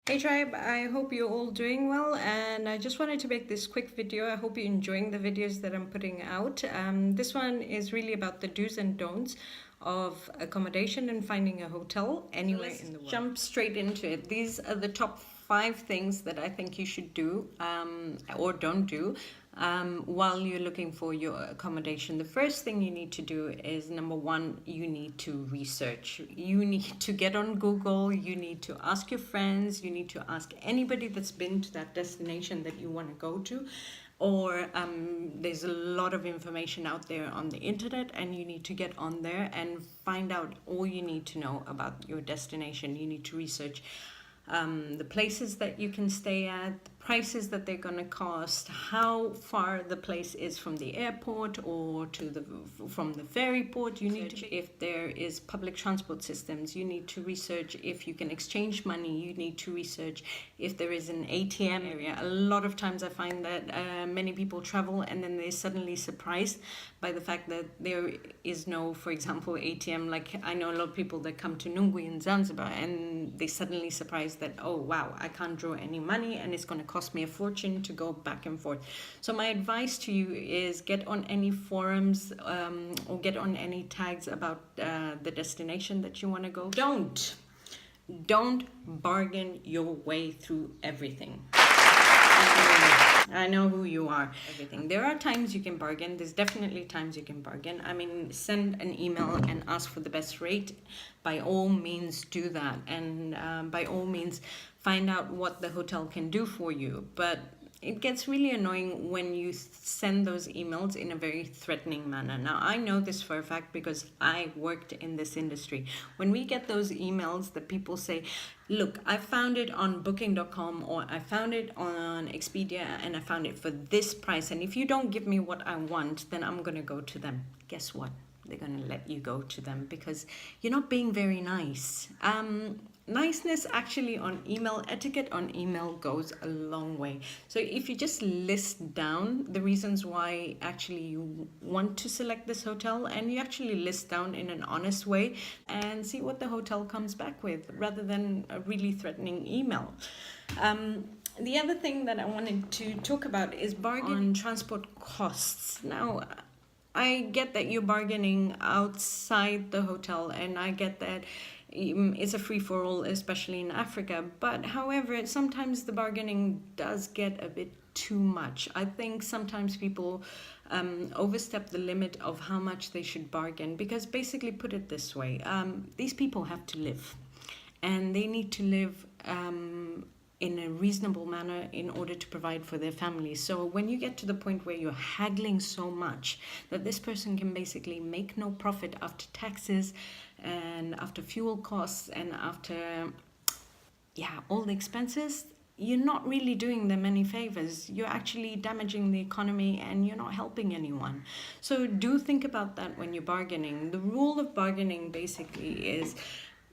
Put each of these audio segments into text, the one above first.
Hey tribe, I hope you're all doing well, and I just wanted to make this quick video. I hope you're enjoying the videos that I'm putting out. This one is really about the do's and don'ts of accommodation and finding a hotel anywhere in the world. Jump straight into it. These are the top 5 things that I think you should do or don't do while you're looking for your accommodation. The first thing you need to do is, number one, you need to research. You need to get on Google, you need to ask your friends, you need to ask anybody that's been to that destination that you want to go to. Or there's a lot of information out there on the internet, and you need to get on there and find out all you need to know about your destination. You need to research the places that you can stay at, the prices that they're going to cost, how far the place is from the airport or from the ferry port. You need to, if there is public transport systems, you need to research if you can exchange money. You need to research if there is an ATM area. A lot of times I find that many people travel and then they're suddenly surprised by the fact that there is no, for example, ATM. Like, I know a lot of people that come to Nungwi in Zanzibar and they suddenly surprised that, oh wow, I can't draw any money and it's going to cost me a fortune to go back and forth. So my advice to you is get on any forums or get on any tags about the destination that you want to go. Don't bargain your way through everything. I know who you are. Everything. There are times you can bargain. There's definitely times you can bargain. I mean, send an email and ask for the best rate. By all means, do that. And by all means, find out what the hotel can do for you. But it gets really annoying when you send those emails in a very threatening manner. Now, I know this for a fact because I worked in this industry. When we get those emails that people say, look, I found it on booking.com or I found it on Expedia and I found it for this price. And if you don't give me what I want, then I'm going to go to them. Guess what? They're going to let you go to them because you're not being very nice. Niceness actually on email, etiquette on email goes a long way. So if you just list down the reasons why actually you want to select this hotel, and you actually list down in an honest way and see what the hotel comes back with rather than a really threatening email. The other thing that I wanted to talk about is bargaining on transport costs. Now, I get that you're bargaining outside the hotel, and I get that it's a free-for-all, especially in Africa. But however, sometimes the bargaining does get a bit too much. I think sometimes people overstep the limit of how much they should bargain, because basically, put it this way, these people have to live, and they need to live in a reasonable manner in order to provide for their families. So when you get to the point where you're haggling so much that this person can basically make no profit after taxes and after fuel costs and after all the expenses, you're not really doing them any favors. You're actually damaging the economy and you're not helping anyone. So do think about that when you're bargaining. The rule of bargaining basically is,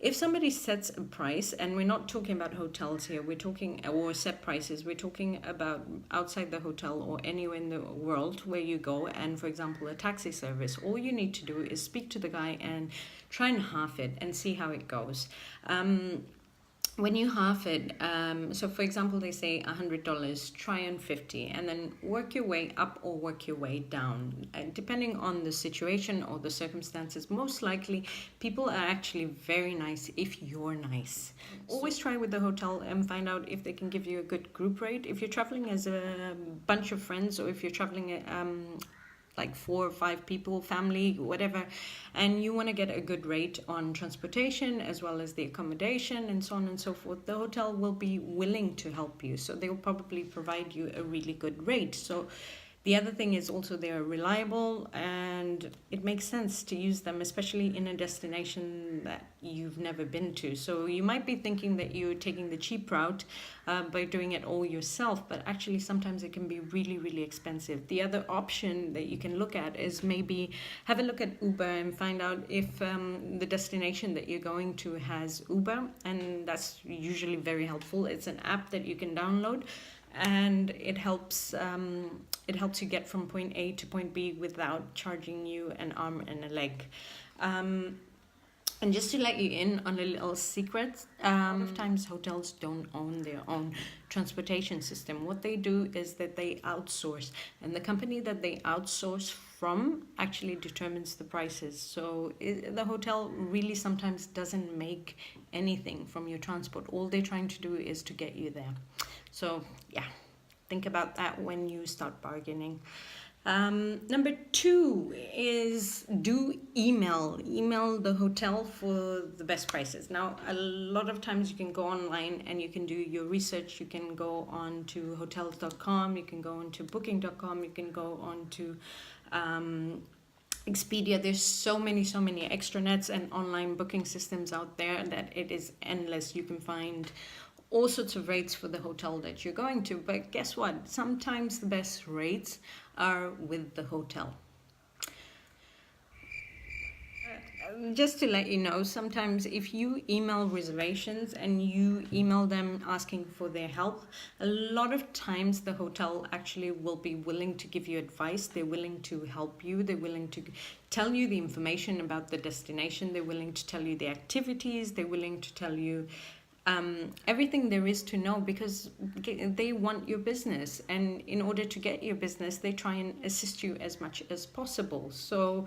if somebody sets a price, and we're not talking about hotels here, we're talking, or set prices, we're talking about outside the hotel or anywhere in the world where you go, and for example, a taxi service, all you need to do is speak to the guy and try and half it and see how it goes. When you half it, so for example, they say $100, try on 50, and then work your way up or work your way down. And depending on the situation or the circumstances, most likely people are actually very nice if you're nice. Always try with the hotel and find out if they can give you a good group rate. If you're traveling as a bunch of friends, or if you're traveling like 4 or 5 people, family, whatever, and you want to get a good rate on transportation as well as the accommodation and so on and so forth, the hotel will be willing to help you. So they will probably provide you a really good rate. So the other thing is also they are reliable, and it makes sense to use them, especially in a destination that you've never been to. So you might be thinking that you're taking the cheap route by doing it all yourself, but actually sometimes it can be really, really expensive. The other option that you can look at is maybe have a look at Uber and find out if the destination that you're going to has Uber, and that's usually very helpful. It's an app that you can download, and it helps you get from point A to point B without charging you an arm and a leg. And just to let you in on a little secret, a lot of times hotels don't own their own transportation system. What they do is that they outsource, and the company that they outsource from actually determines the prices. So the hotel really sometimes doesn't make anything from your transport. All they're trying to do is to get you there. So yeah, think about that when you start bargaining. Number two is do email the hotel for the best prices. Now, a lot of times you can go online and you can do your research. You can go on to hotels.com, you can go on to booking.com, you can go on to Expedia. There's so many extranets and online booking systems out there that it is endless. You can find all sorts of rates for the hotel that you're going to, but guess what? Sometimes the best rates are with the hotel. Just to let you know, sometimes if you email reservations and you email them asking for their help, a lot of times the hotel actually will be willing to give you advice. They're willing to help you. They're willing to tell you the information about the destination. They're willing to tell you the activities. They're willing to tell you everything there is to know, because they want your business, and in order to get your business they try and assist you as much as possible. So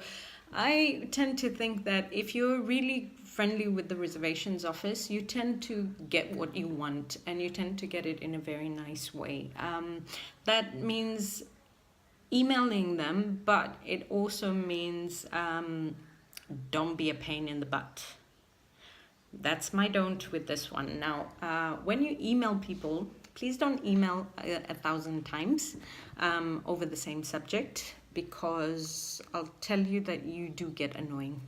I tend to think that if you're really friendly with the reservations office, you tend to get what you want, and you tend to get it in a very nice way. That means emailing them, but it also means don't be a pain in the butt. That's my don't with this one. Now, when you email people, please don't email 1,000 times over the same subject, because I'll tell you that you do get annoying.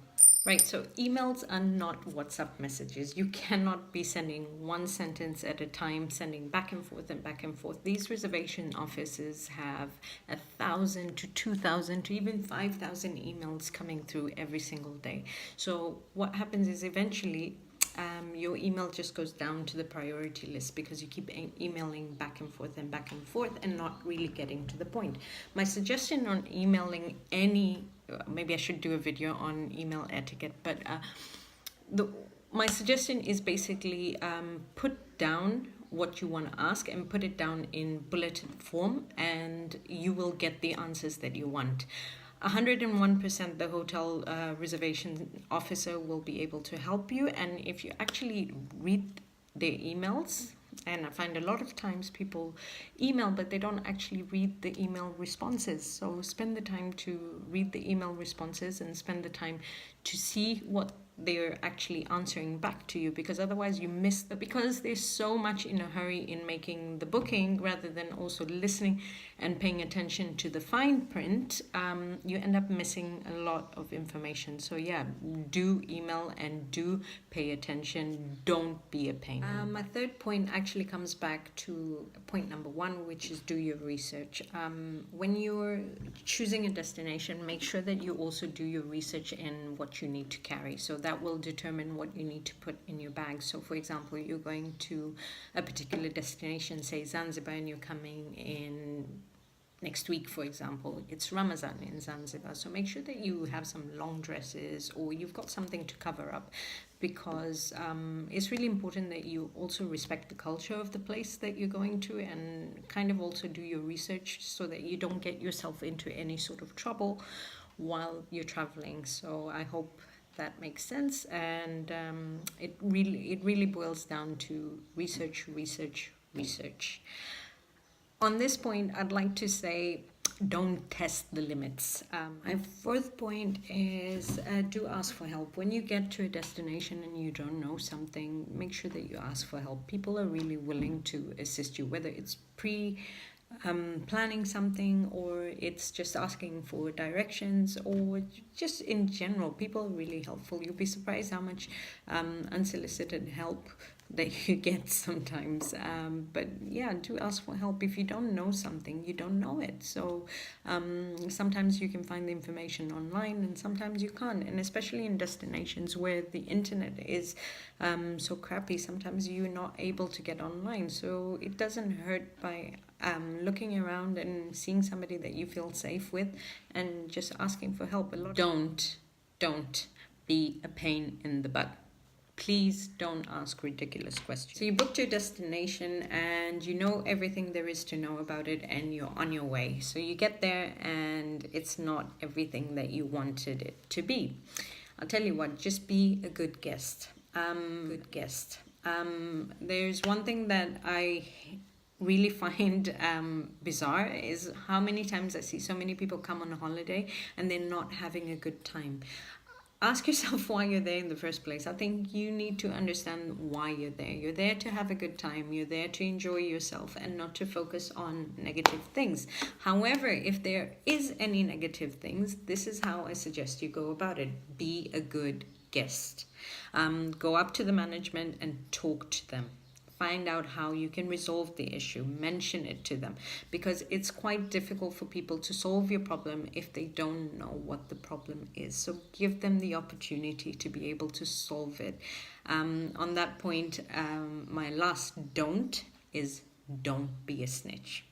Right, so emails are not WhatsApp messages. You cannot be sending one sentence at a time, sending back and forth and back and forth. These reservation offices have 1,000 to 2,000 to even 5,000 emails coming through every single day. So what happens is eventually your email just goes down to the priority list, because you keep emailing back and forth and not really getting to the point. My suggestion on emailing maybe I should do a video on email etiquette, but my suggestion is basically put down what you want to ask and put it down in bulleted form, and you will get the answers that you want. 101% the hotel reservation officer will be able to help you. And if you actually read their emails, and I find a lot of times people email but they don't actually read the email responses, so spend the time to read the email responses and spend the time to see what they're actually answering back to you, because otherwise you miss because there's so much in a hurry in making the booking rather than also listening and paying attention to the fine print. You end up missing a lot of information. So yeah, do email and do pay attention. Don't be a pain. My third point actually comes back to point number one, which is do your research. When you're choosing a destination, make sure that you also do your research in what you need to carry. So that will determine what you need to put in your bag. So for example, you're going to a particular destination, say Zanzibar, and you're coming in next week, for example. It's Ramadan in Zanzibar, so make sure that you have some long dresses or you've got something to cover up, because it's really important that you also respect the culture of the place that you're going to, and kind of also do your research so that you don't get yourself into any sort of trouble while you're traveling. So I hope that makes sense, and it really boils down to research. On this point, I'd like to say don't test the limits. My fourth point is do ask for help. When you get to a destination and you don't know something, make sure that you ask for help. People are really willing to assist you, whether it's planning something, or it's just asking for directions, or just in general. People are really helpful. You'll be surprised how much unsolicited help that you get sometimes. But yeah, do ask for help. If you don't know something, you don't know it. So sometimes you can find the information online and sometimes you can't. And especially in destinations where the internet is so crappy, sometimes you're not able to get online. So it doesn't hurt by looking around and seeing somebody that you feel safe with and just asking for help. Don't be a pain in the butt. Please don't ask ridiculous questions. So you booked your destination and you know everything there is to know about it, and you're on your way. So you get there and it's not everything that you wanted it to be. I'll tell you what, just be a good guest. There's one thing that I really find bizarre is how many times I see so many people come on a holiday and they're not having a good time. Ask yourself why you're there in the first place. I think you need to understand why you're there. You're there to have a good time. You're there to enjoy yourself and not to focus on negative things. However, if there is any negative things, this is how I suggest you go about it. Be a good guest. Go up to the management and talk to them. Find out how you can resolve the issue. Mention it to them, because it's quite difficult for people to solve your problem if they don't know what the problem is. So give them the opportunity to be able to solve it. On that point, my last don't is don't be a snitch.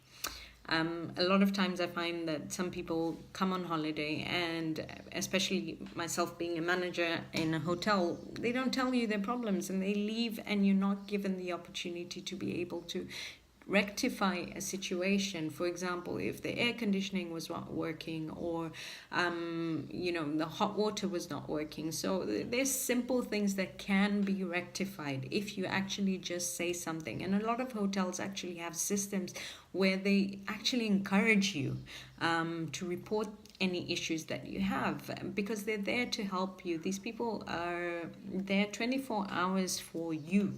A lot of times I find that some people come on holiday, and especially myself being a manager in a hotel, they don't tell you their problems and they leave, and you're not given the opportunity to be able to rectify a situation. For example, if the air conditioning was not working, or the hot water was not working. So there's simple things that can be rectified if you actually just say something. And a lot of hotels actually have systems where they actually encourage you to report any issues that you have, because they're there to help you. These people are there 24 hours for you.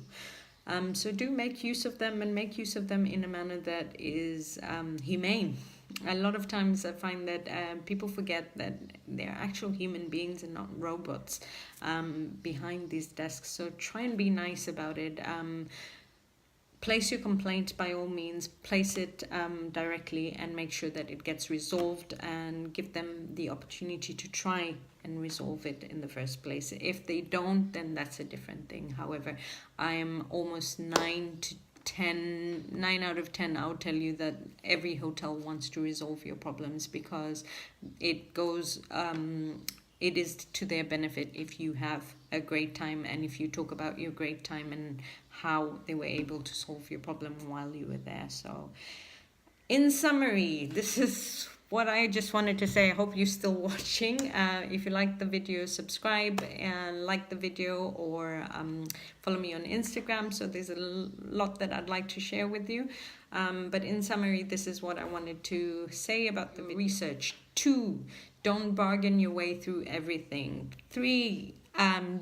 So do make use of them, and make use of them in a manner that is humane. A lot of times I find that people forget that they're actual human beings and not robots behind these desks. So try and be nice about it. Place your complaint, by all means. Place it directly and make sure that it gets resolved, and give them the opportunity to try and resolve it in the first place. If they don't, then that's a different thing. However, I am almost 9 out of 10, I'll tell you that every hotel wants to resolve your problems, because it goes it is to their benefit if you have a great time, and if you talk about your great time and how they were able to solve your problem while you were there. So in summary, this is what I just wanted to say. I hope you're still watching. If you like the video, subscribe and like the video, or follow me on Instagram. So there's a lot that I'd like to share with you. But in summary, this is what I wanted to say about the research. 2, don't bargain your way through everything. 3,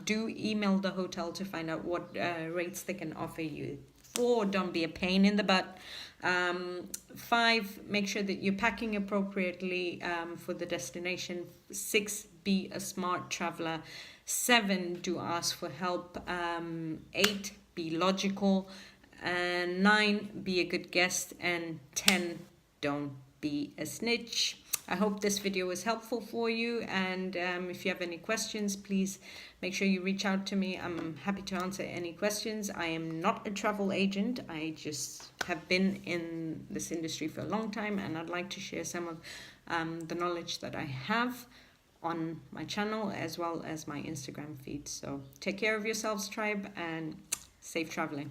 do email the hotel to find out what rates they can offer you. 4, don't be a pain in the butt. 5, make sure that you're packing appropriately for the destination. 6, be a smart traveler. 7, do ask for help. 8, be logical. And 9, be a good guest. And 10, don't be a snitch. I hope this video was helpful for you, and if you have any questions, please make sure you reach out to me. I'm happy to answer any questions. I am not a travel agent. I just have been in this industry for a long time, and I'd like to share some of the knowledge that I have on my channel as well as my Instagram feed. So take care of yourselves, tribe, and safe traveling.